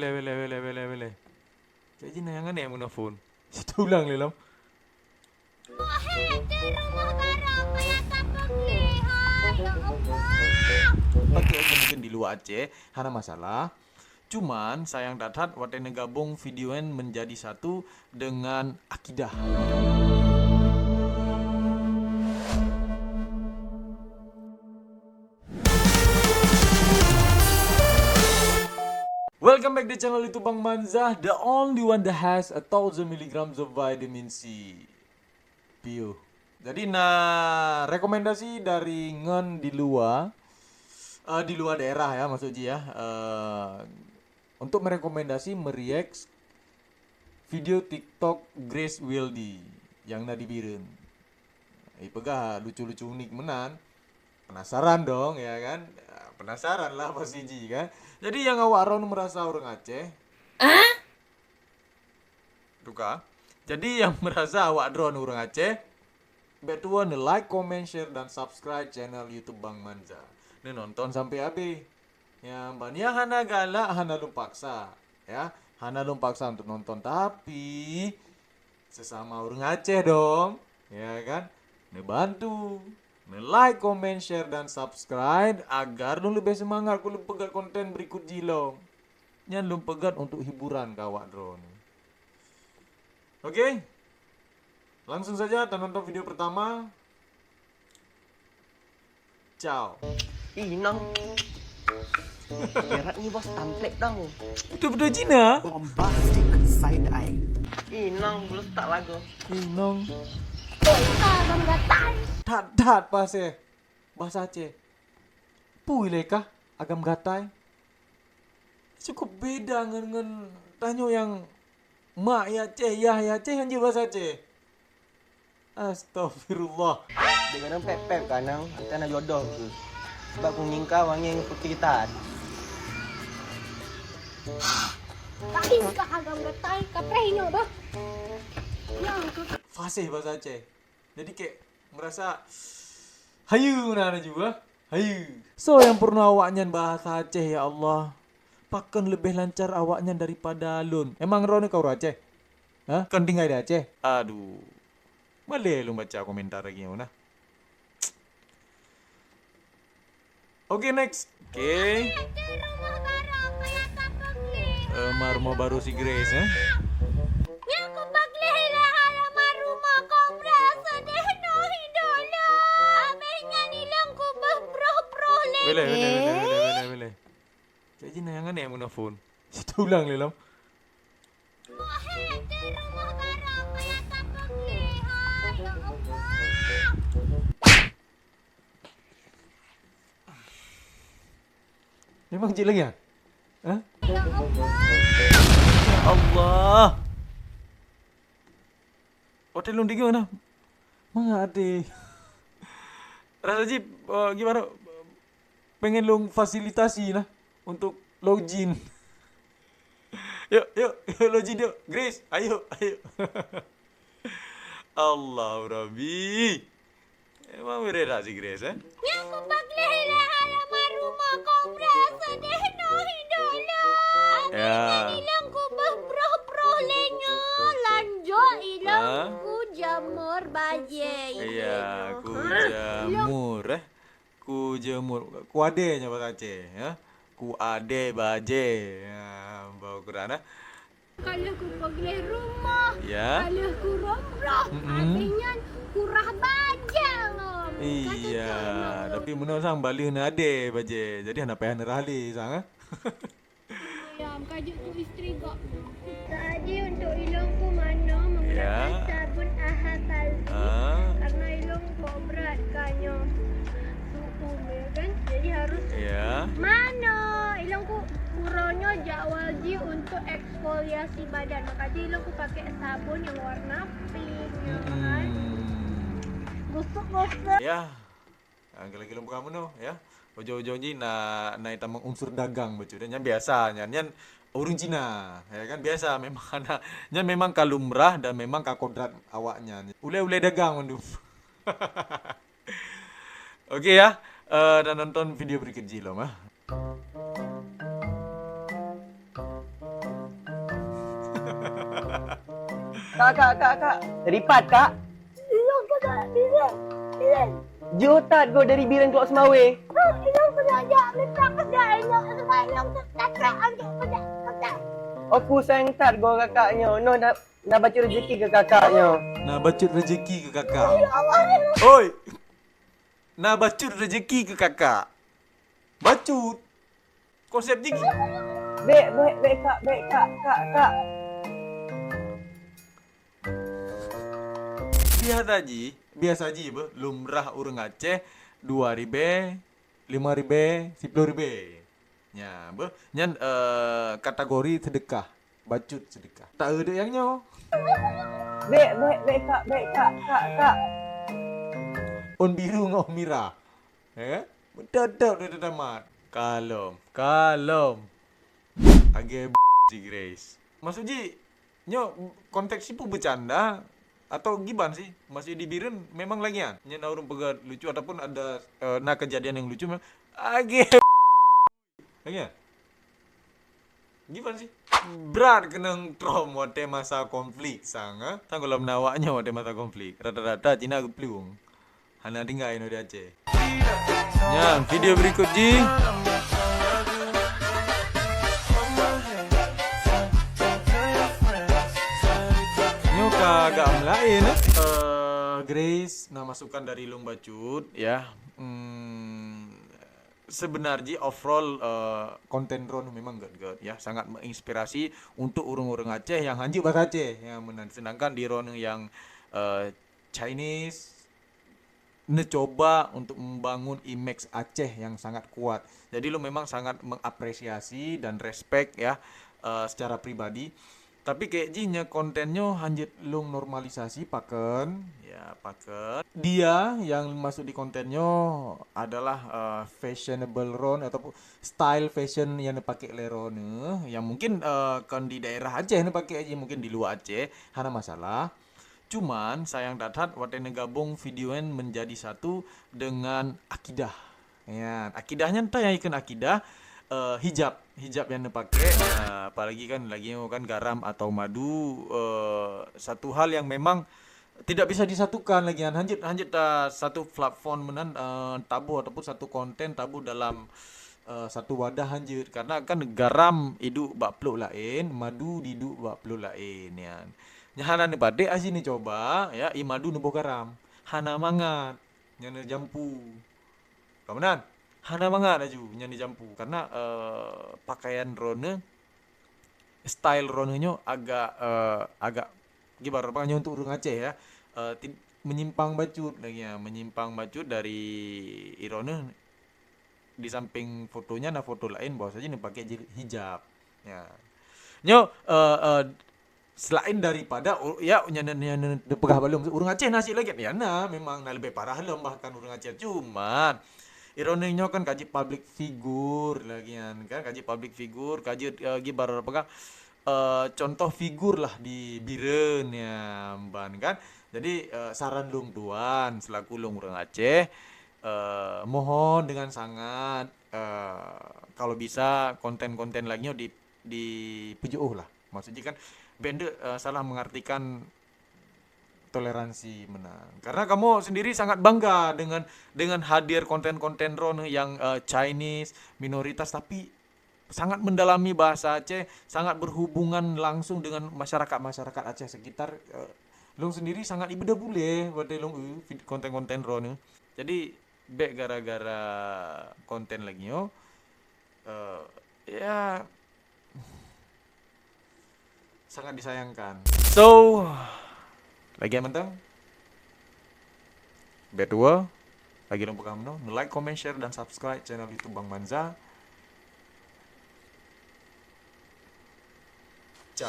Wele. Jadi nayangan yang muna phone. Situ ulang lelam. Rumah barang kayak tapak lihat. Ya Allah. Pakai aja mungkin di luar Aceh, hana masalah. Cuman sayang datat watene gabung videoen menjadi satu dengan akidah. Welcome back di channel YouTube Bang Manzah, the only one that has 1000 milligrams of vitamin C. Pio. Jadi rekomendasi dari ngen di luar daerah ya maksudnya ya. Untuk merekomendasi mereact video TikTok Grace Wildy yang nadi biren. Pegah lucu-lucu unik menan. Penasaran dong ya kan? Penasaran lah pasti Ji kan. Jadi yang awak Ron merasa orang Aceh. Duka. Jadi yang merasa awak drone orang Aceh, betuan like, comment, share dan subscribe channel YouTube Bang Manza. Nih nonton sampai habis. Ya, banyak hana galak, hana lu paksa, ya. Hana lu paksa untuk nonton tapi sesama orang Aceh dong, ya kan? Nih bantu. Nih like, comment, share dan subscribe agar lu lebih semangat lu pegat konten berikut jilong. Yang lu pegat untuk hiburan kawak drone. Oke, langsung saja kita nonton video pertama. Ciao. Inang. Berat ni bos, template dong. Itu benda Cina? Bombastic side eye. Inang belum start lagu. Inong. Abang gatal. Tat pasir. Bahasa Aceh. Pui lekah agam gatai. Cukup beda dengan tanyo yang mak ya Aceh, ya Aceh yang bahasa Aceh. Astagfirullah. Dengan pep kanang, antara jodoh tu. Sebab kuning kau wangi putih kita. Kahit ka agam gatal. Kaprehino ba? Yang ka. Fasih bahasa Aceh. Jadi kayak merasa hayu nana juga. Hayu. So yang pernah awaknya bahasa Aceh ya Allah. Pakan lebih lancar awaknya daripada Lun. Emang Ron kau Aceh? Hah? Kan tinggal di Aceh? Aduh. Boleh lu baca komentar lagi mana? Oke, next. Oke. Rumah barang kayak tapak lihat. Rumah baru si Grace ya. Yang ku paglihila halaman rumah kompleks sedih no hidola. Abehnya nilang ku berproh-proh Bele. Jadi nayangan yang mana phone. Situ ulang lelam. Rumah barang kayak tapak lihat. Ya Allah. Memang cik lagi ya? Hah? Ya Allah. Ya Allah. Hotel lu di mana? Mana ada? Rasa Jip, gimana? Pengen lu fasilitasi lah untuk login. Yuk, login yuk. Grace, ayo. Allah Rabbi. Emang berada si Grace, eh? Yang ku paglihila halaman rumah kompleks sedih no hidola. Ya. Abehnya nilang ku berproh-proh lenyo. Lanjut ilang Hah? ku jamur baje. Iya, ku jamur, ku jemur, ku ade nya bahasa Aceh, ya. Ku ade baje, ya, bawa Quran, Kalau ku pergi rumah, ya. kalau ku romroh, artinya kurah baja ngom. Iya, tapi menurut sang balik na ade baje, jadi anak payah nerali sang, Yang kajuk tu isteri kok. Tadi untuk ilongku mana menggunakan Ya. sabun ahad talzi karena ilong kok berat kanyo suhu ya kan, jadi harus ya. mana ilongku kuronyo jakwalji untuk eksfoliasi badan, makanya ilongku pakai sabun yang warna pink ya kan. Gosok-gosok. Ya, lagi lomba kamu no, ya. Ojo-ojo ni na itamang unsur dagang bacu dan yang biasa nyan orang Cina, ya kan biasa memang nyan memang kalumrah dan memang kakodrat awaknya. Ule dagang mendu. Oke ya, dan nonton video berikut jilom ah. Kak. Ripat, Kak. Ilong ko na, bilen. Bilen. Jutat go dari Biren keluar Semawe. Ilong ko na, ya. Minta ko sa ilong. Sa ilong sa tatraan ko pa na. Aku sayang tar go kakaknya. No, nak baca rezeki ke kakaknya. Nah bacut rezeki ke kakak. Awarin mo. Oi. Nah bacut rezeki ke kakak. Bacut. Konsep jiki. Baik, Kak. Biasa aja be, lumrah urang Aceh 2.000, 5.000, 10.000. Nya be, nyan kategori sedekah, bacut sedekah. Tak ada yang nyo. Baik, Kak. On biru ngau mira. Betul tamat. Kalom. Agak si Grace. Maksud Ji, nyo konteks itu bercanda atau giban sih? Masih di Biren memang lagi ya? Nyen orang pegat lucu ataupun ada kejadian yang lucu agak lagi ya? Giban sih? Berat kenang trauma te masa konflik sanga. Tanggulam nawaknya te masa konflik. Rata-rata Cina geplung. Hana tinggal di Aceh. Ya, video berikut Ji. Agak lain Grace masukan dari Lung Bacut ya. Sebenarnya overall konten Ron memang good ya, sangat menginspirasi untuk orang-orang Aceh yang hanji bahasa Aceh yang sedangkan di Ron yang Chinese mencoba untuk membangun image Aceh yang sangat kuat. Jadi lo memang sangat mengapresiasi dan respect ya secara pribadi. Tapi kayak jinya kontennya hanjit lung normalisasi paken. Dia yang masuk di kontennya adalah fashionable Ron atau style fashion yang pakai lerone yang mungkin kan di daerah Aceh pakai aja, mungkin di luar Aceh hana masalah. Cuman sayang datat waktu gabung videoan menjadi satu dengan akidah. Ya, akidahnya entah yang ikan akidah hijab yang dipakai, apalagi kan lagi kan garam atau madu, satu hal yang memang tidak bisa disatukan lagi kan. Hanjit satu platform menan tabu ataupun satu konten tabu dalam satu wadah hanjit, karena kan garam hidup bak peluk lain, madu hidup bak peluk lain ya. Nyahana ni pade asini coba ya madu nubuh garam hana mangat nyana jampu kemudian hana mangat aju nyani jampu karena pakaian Rone style Ronenyo agak gimana pakainya untuk orang Aceh ya, menyimpang bacut lagi ya, menyimpang bacut dari Irone. Di samping fotonya nah foto lain bahwa saja nih pakai hijab ya nyo selain daripada ya nyana pegah balum urang Aceh nasi lagi ya nah memang nah lebih parah lem bahkan urang Aceh, cuman ironinya kan kaji public figure lagi kan kaji public figure kaji gibar apa contoh figur lah di Biren ya ban kan. Jadi saran lung tuan selaku lung urang Aceh, mohon dengan sangat kalau bisa konten-konten lainnya di pujuh lah, maksudnya kan bende salah mengartikan toleransi menang, karena kamu sendiri sangat bangga dengan hadir konten-konten Ron yang Chinese minoritas tapi sangat mendalami bahasa Aceh, sangat berhubungan langsung dengan masyarakat Aceh sekitar. Long sendiri sangat ibadah boleh buat long konten-konten Ron. Jadi baik gara-gara konten lagi yo ya sangat disayangkan. So lagi yang mentang berdua lagi dong kamu like, comment, share dan subscribe channel YouTube Bang Manza. Ciao.